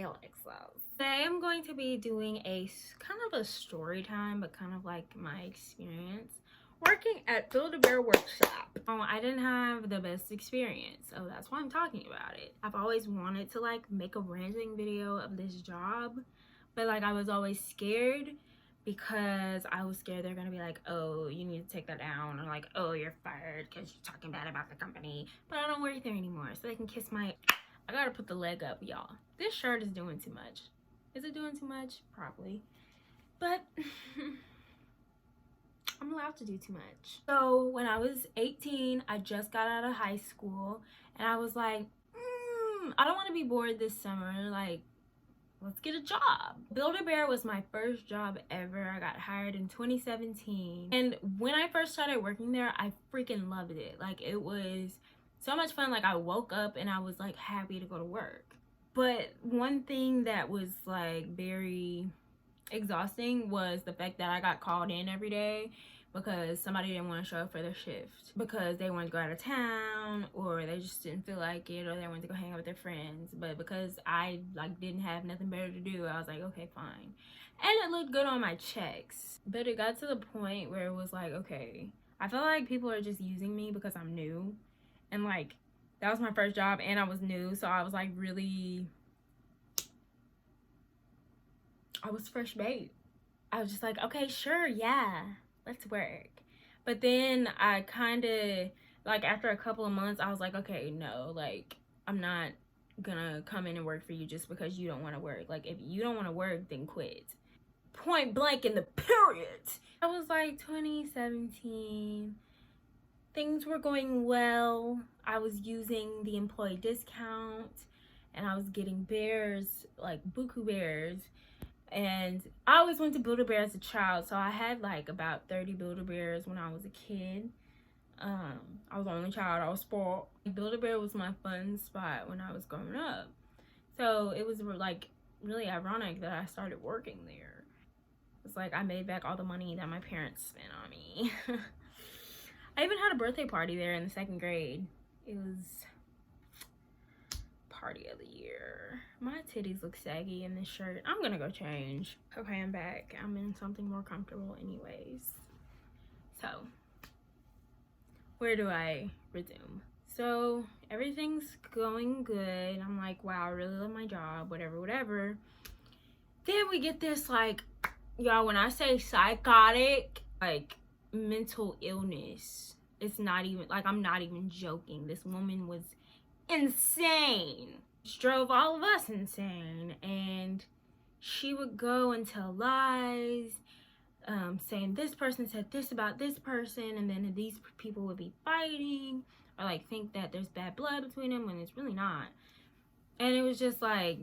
alexus. Today I'm going to be doing a kind of a story time, but kind of like my experience working at Build-A-Bear workshop. I didn't have the best experience, so that's why I'm talking about it. I've always wanted to like make a ranting video of this job, but like I was always scared because I was scared they're gonna be like, oh, you need to take that down, or like, oh, you're fired because you're talking bad about the company. But I don't work there anymore, so they can kiss my... I gotta put the leg up, y'all. This shirt is doing too much. Is it doing too much? Probably. But I'm allowed to do too much. So when I was 18, I just got out of high school, and I was like, I don't want to be bored this summer. Like, let's get a job. Build-A-Bear was my first job ever. I got hired in 2017. And when I first started working there, I freaking loved it. Like, it was so much fun. Like, I woke up and I was like happy to go to work. But one thing that was like very exhausting was the fact that I got called in every day because somebody didn't want to show up for their shift because they wanted to go out of town, or they just didn't feel like it, or they wanted to go hang out with their friends. But because I like didn't have nothing better to do, I was like, okay, fine. And it looked good on my checks. But it got to the point where it was like, okay, I feel like people are just using me because I'm new, and like that was my first job and I was new, so I was like really, I was fresh bait. I was just like, okay, sure, yeah, let's work. But then I kind of, like, after a couple of months, I was like, okay, no, like, I'm not gonna come in and work for you just because you don't want to work. Like, if you don't want to work, then quit. Point blank in the period. I was like 2017. Things were going well. I was using the employee discount, and I was getting bears, like buku bears. And I always went to Build-A-Bear as a child, so I had like about 30 Build-A-Bears when I was a kid. I was the only child. I was spoiled. Build-A-Bear was my fun spot when I was growing up, so it was like really ironic that I started working there. It's like I made back all the money that my parents spent on me. I even had a birthday party there in the 2nd grade. It was party of the year. My titties look saggy in this shirt. I'm gonna go change. Okay, I'm back. I'm in something more comfortable anyways. So, where do I resume? So, everything's going good. I'm like, wow, I really love my job, whatever. Then we get this, like, y'all, when I say psychotic, like, mental illness, it's not even, like, I'm not even joking. This woman was insane. She drove all of us insane, and she would go and tell lies, saying this person said this about this person, and then these people would be fighting, or like think that there's bad blood between them when it's really not. And it was just like,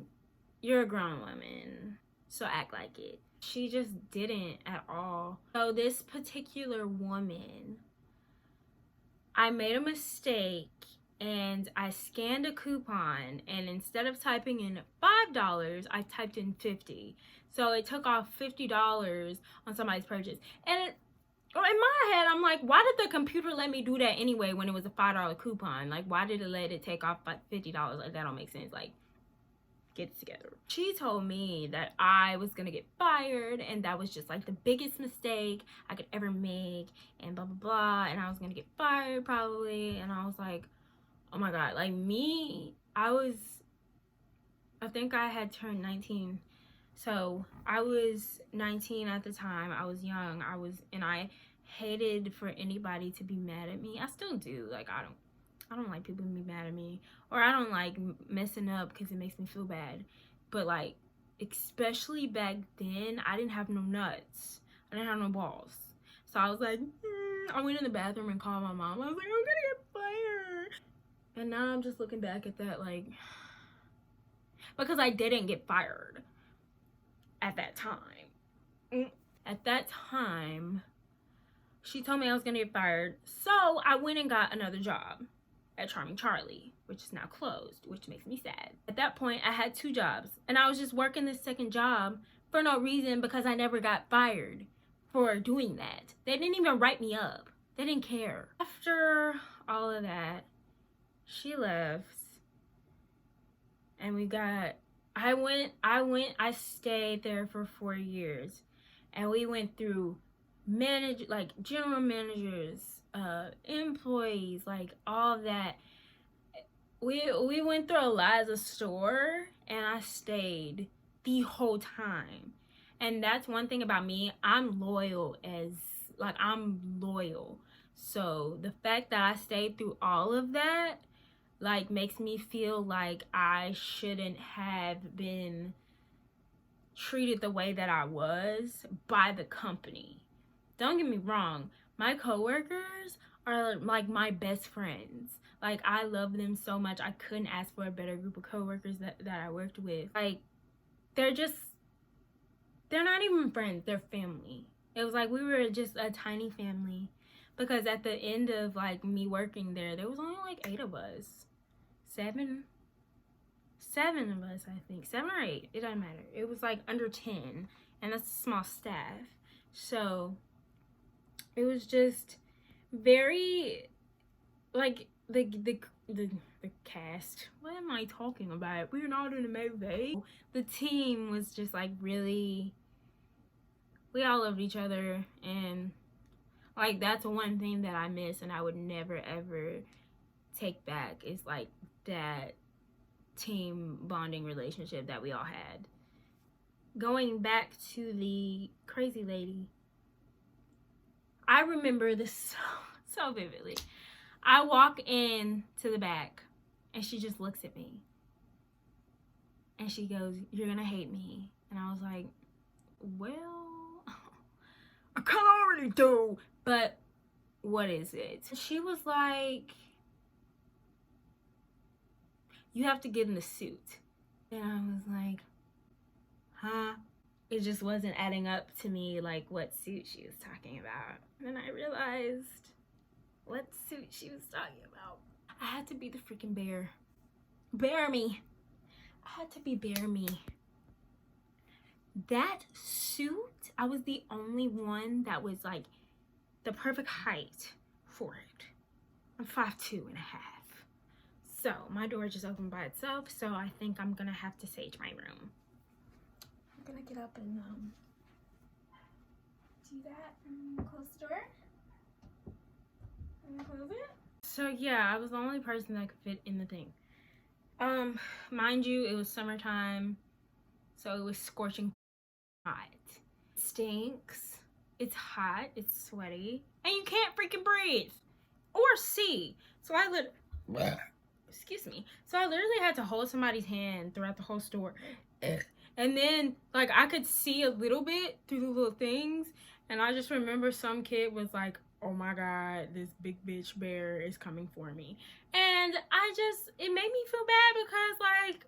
you're a grown woman, so act like it. She just didn't at all. So this particular woman, I made a mistake and I scanned a coupon, and instead of typing in $5, I typed in $50. So it took off $50 on somebody's purchase. And in my head, I'm like, why did the computer let me do that anyway when it was a $5 coupon? Like, why did it let it take off $50? Like, that don't make sense. Like, get it together. She told me that I was gonna get fired, and that was just like the biggest mistake I could ever make, and blah blah blah, and I was gonna get fired probably. And I was like, oh my god. Like, me, I think I had turned 19, so I was 19 at the time. I was young. And I hated for anybody to be mad at me. I still do. Like, I don't like people to be mad at me, or I don't like messing up because it makes me feel bad. But like, especially back then, I didn't have no nuts. I didn't have no balls. So I was like, I went in the bathroom and called my mom. I was like, I'm gonna get fired. And now I'm just looking back at that, like, because I didn't get fired at that time. At that time, she told me I was gonna get fired, so I went and got another job at Charming Charlie, which is now closed, which makes me sad. At that point, I had 2 jobs, and I was just working this second job for no reason because I never got fired for doing that. They didn't even write me up. They didn't care. After all of that, she left, and we got I stayed there for 4 years, and we went through general managers, employees, like all that. We went through a lot as a store, and I stayed the whole time. And that's one thing about me. I'm loyal. So the fact that I stayed through all of that, like, makes me feel like I shouldn't have been treated the way that I was by the company. Don't get me wrong, my coworkers are like my best friends. Like, I love them so much. I couldn't ask for a better group of coworkers that I worked with. Like, they're not even friends, they're family. It was like we were just a tiny family, because at the end of like me working there was only like 8 of us. Seven of us, I think. 7 or 8, it doesn't matter. It was like under 10, and that's a small staff. So it was just very, like, the cast. What am I talking about? We're not in a movie. The team was just like really, we all loved each other, and like that's one thing that I miss and I would never ever take back, is like that team bonding relationship that we all had. Going back to the crazy lady, I remember this so vividly. I walk in to the back, and she just looks at me, and she goes, "You're gonna hate me." And I was like, well, I kind of already do, but what is it? She was like, "You have to get in the suit." And I was like, huh? It just wasn't adding up to me, like what suit she was talking about. And then I realized what suit she was talking about. I had to be the freaking bear. Bear me. I had to be bear me. That suit, I was the only one that was like the perfect height for it. I'm 5'2" and a half. So my door just opened by itself, so I think I'm gonna have to sage my room. I'm gonna get up and do that and close the door. And close it. So yeah, I was the only person that could fit in the thing. Mind you, it was summertime, so it was scorching hot. It stinks. It's hot. It's sweaty, and you can't freaking breathe or see. So I excuse me. So I literally had to hold somebody's hand throughout the whole store. And then, like, I could see a little bit through the little things. And I just remember some kid was like, "Oh my God, this big bitch bear is coming for me." And it made me feel bad because, like,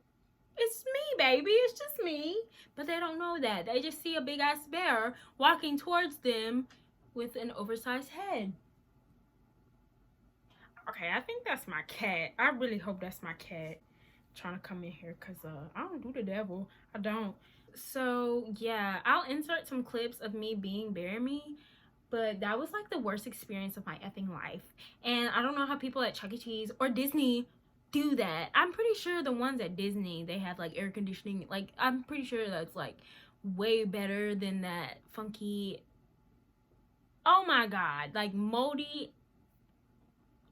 it's me, baby. It's just me. But they don't know that. They just see a big ass bear walking towards them with an oversized head. Okay, I think that's my cat. I really hope that's my cat trying to come in here, because I don't do the devil. I don't. So yeah, I'll insert some clips of me being bear me, but that was like the worst experience of my effing life. And I don't know how people at Chuck E. Cheese or Disney do that. I'm pretty sure the ones at Disney, they have like air conditioning. Like, I'm pretty sure that's like way better than that funky, oh my God, like moldy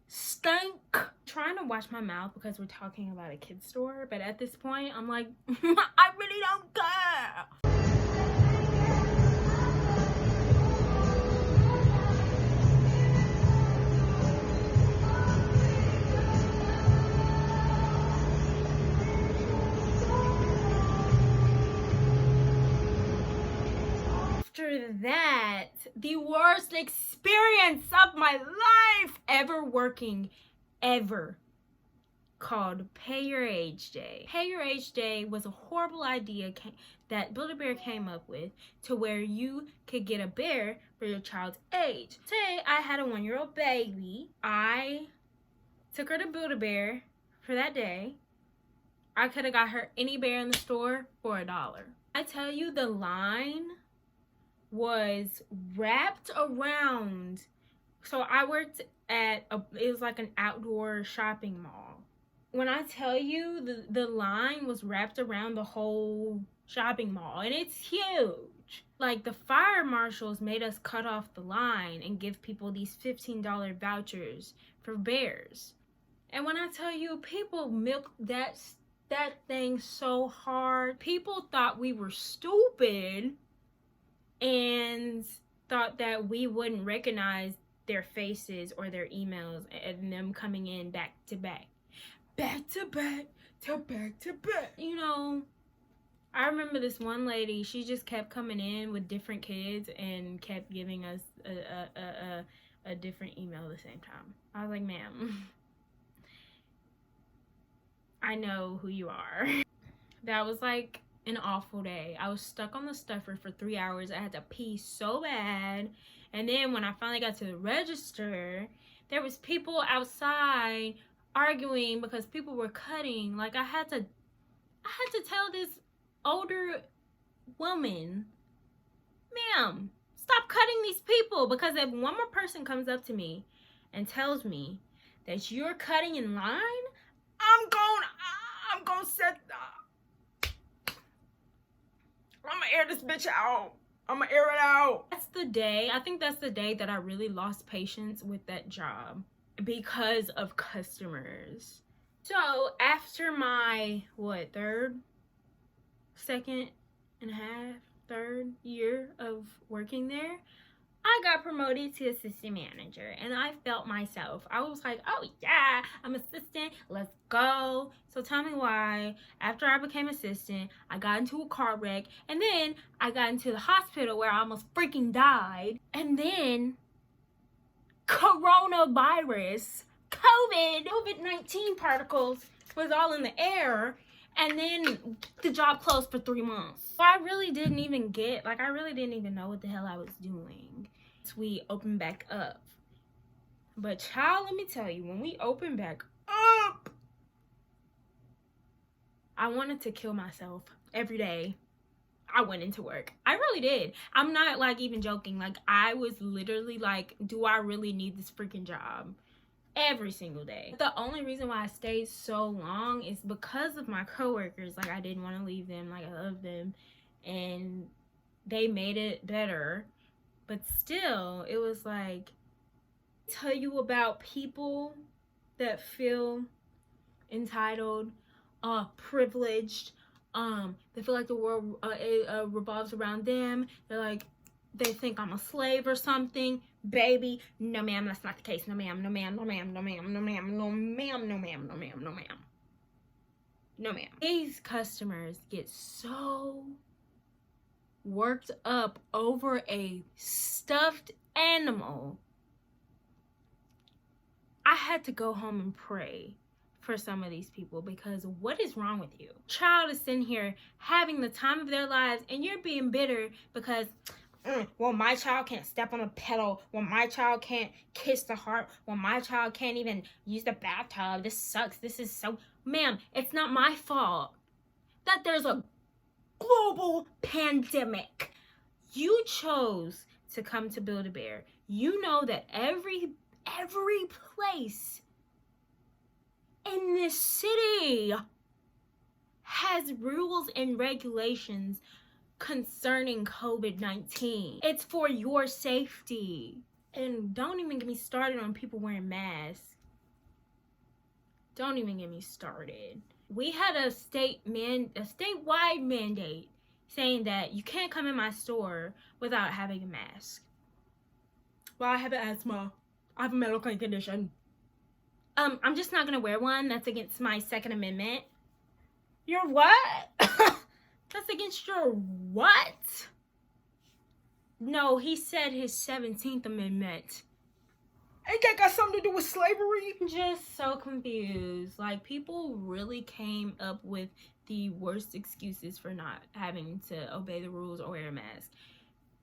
stink. Trying to wash my mouth because we're talking about a kid's store, but at this point I'm like, I really don't care. After that, the worst experience of my life ever working, ever, called Pay Your Age Day. Pay Your Age Day was a horrible idea that Build-A-Bear came up with, to where you could get a bear for your child's age. Say I had a 1-year-old baby. I took her to Build-A-Bear for that day. I could have got her any bear in the store for $1. I tell you, the line was wrapped around. So I worked at it was like an outdoor shopping mall. when I tell you, the line was wrapped around the whole shopping mall, and it's huge. Like, the fire marshals made us cut off the line and give people these $15 vouchers for bears. And when I tell you, people milked that thing so hard. People thought we were stupid and thought that we wouldn't recognize their faces or their emails and them coming in back to back. Back to back to back to back. You know, I remember this one lady, she just kept coming in with different kids and kept giving us a different email at the same time. I was like, ma'am, I know who you are. That was like an awful day. I was stuck on the stuffer for 3 hours. I had to pee so bad. And then when I finally got to the register, there was people outside arguing because people were cutting. Like, I had to tell this older woman, ma'am, stop cutting these people, because if one more person comes up to me and tells me that you're cutting in line, I'm gonna I'm gonna air this bitch out. I'm gonna air it out. That's the day. I think that's the day that I really lost patience with that job because of customers. So after my third year of working there, I got promoted to assistant manager, and I felt myself. I was like, oh yeah, I'm assistant, let's go. So tell me why, after I became assistant, I got into a car wreck, and then I got into the hospital where I almost freaking died, and then coronavirus, COVID-19 particles was all in the air, and then the job closed for 3 months. So I really didn't even know what the hell I was doing. So we opened back up. But child, let me tell you, when we opened back up, I wanted to kill myself every day I went into work. I really did. I'm not like even joking. Like, I was literally like, do I really need this freaking job? Every single day. The only reason why I stayed so long is because of my coworkers. Like, I didn't want to leave them. Like, I love them, and they made it better. But still, it was like, tell you about people that feel entitled, privileged, they feel like the world revolves around them. They're like, they think I'm a slave or something. Baby, no ma'am, that's not the case. No ma'am, no ma'am, no ma'am, no ma'am, no ma'am, no ma'am, no ma'am, no ma'am, no ma'am. No ma'am. These customers get so worked up over a stuffed animal. I had to go home and pray for some of these people, because what is wrong with you? Child is sitting here having the time of their lives, and you're being bitter because well, my child can't step on a pedal, well, my child can't kiss the heart, well, my child can't even use the bathtub. This sucks. This is so, ma'am, it's not my fault that there's a global pandemic. You chose to come to Build-A-Bear. You know that every place in this city has rules and regulations concerning COVID-19. It's for your safety. And don't even get me started on people wearing masks. Don't even get me started. We had a statewide mandate saying that you can't come in my store without having a mask. Well, I have asthma. I have a medical condition. I'm just not gonna wear one. That's against my Second Amendment. Your what? That's against your what? No, he said his 17th Amendment. Ain't that got something to do with slavery? Just so confused. Like, people really came up with the worst excuses for not having to obey the rules or wear a mask.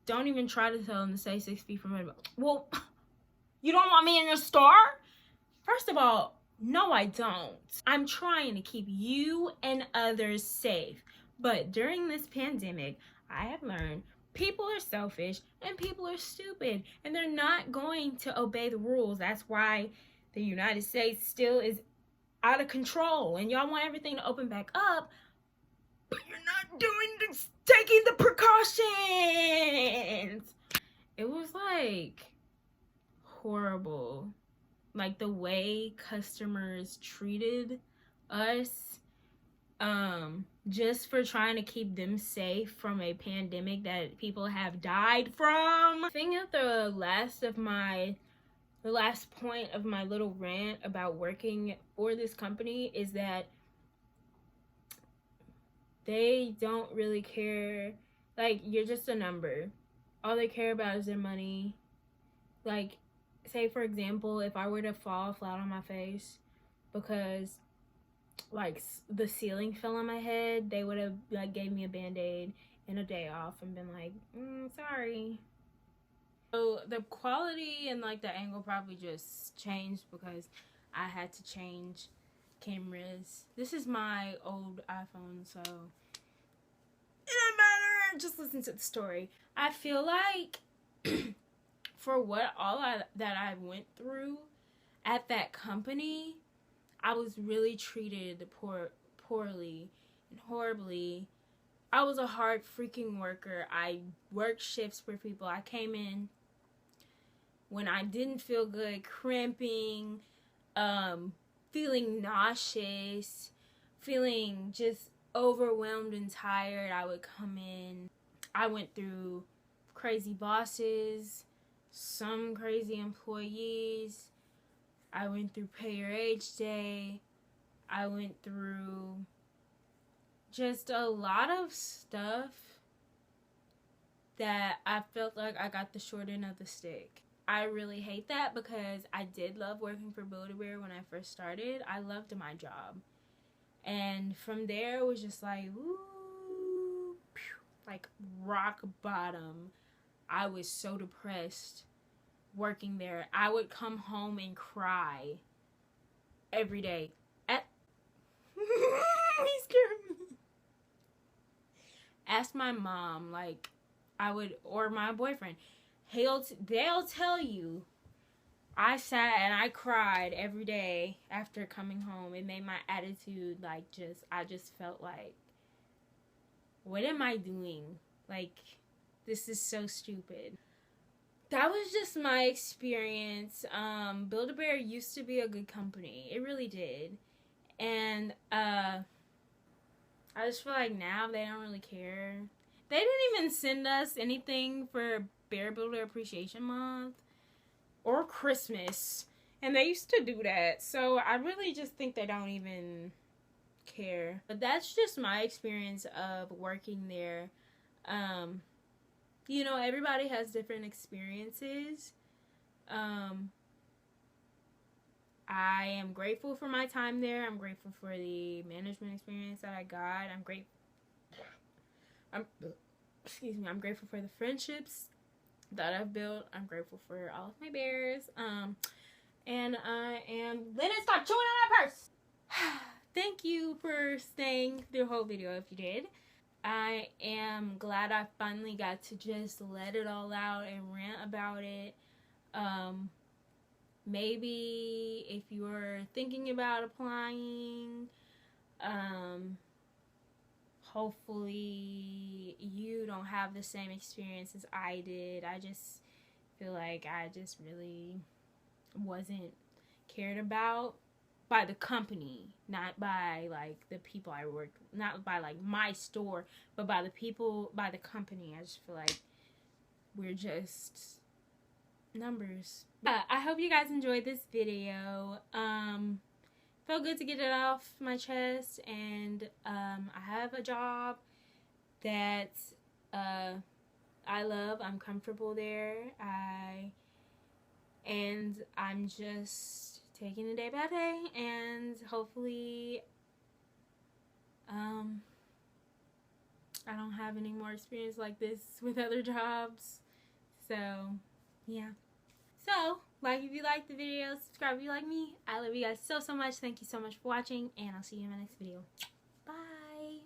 Don't even try to tell them to stay 6 feet from it. Well, you don't want me in your store? First of all, no, I don't. I'm trying to keep you and others safe. But during this pandemic, I have learned people are selfish and people are stupid, and they're not going to obey the rules. That's why the United States still is out of control, and y'all want everything to open back up, but you're not taking the precautions. It was like horrible, like the way customers treated us, just for trying to keep them safe from a pandemic that people have died from. I think at the last point of my little rant about working for this company is that they don't really care. Like, you're just a number. All they care about is their money. Like, say for example, if I were to fall flat on my face because like the ceiling fell on my head, they would have like gave me a band-aid and a day off and been like, sorry. So the quality and like the angle probably just changed because I had to change cameras. This is my old iPhone, so it doesn't matter. Just listen to the story. I feel like for what that I went through at that company, I was really treated poorly and horribly. I was a hard freaking worker. I worked shifts for people. I came in when I didn't feel good, cramping, feeling nauseous, feeling just overwhelmed and tired. I would come in. I went through crazy bosses, some crazy employees. I went through pay your age day. I went through just a lot of stuff that I felt like I got the short end of the stick. I really hate that because I did love working for Build-A-Bear when I first started. I loved my job. And from there, it was just like, ooh, like rock bottom. I was so depressed working there. I would come home and cry every day. He scared me. Ask my mom, like, or my boyfriend. They'll tell you I sat and I cried every day after coming home. It made my attitude like I just felt like, what am I doing? Like, this is so stupid. That was just my experience. Build-A-Bear used to be a good company. It really did. And I just feel like now they don't really care. They didn't even send us anything for Bear Builder Appreciation Month or Christmas. And they used to do that. So I really just think they don't even care. But that's just my experience of working there. You know, everybody has different experiences. I am grateful for my time there. I'm grateful for the management experience that I got. I'm grateful for the friendships that I've built. I'm grateful for all of my bears. And I am... Lennon, stop chewing on that purse! Thank you for staying through the whole video if you did. I am glad I finally got to just let it all out and rant about it. Maybe if you're thinking about applying, hopefully you don't have the same experience as I did. I just feel like I just really wasn't cared about by the company, not by like the people I worked, not by like my store, but by the people, by the company. I just feel like we're just numbers. I hope you guys enjoyed this video. Felt good to get it off my chest, and I have a job that I love. I'm comfortable there. I'm just taking it day by day, and hopefully I don't have any more experience like this with other jobs. So yeah. So like if you like the video, subscribe if you like me. I love you guys so much. Thank you so much for watching, and I'll see you in my next video. Bye.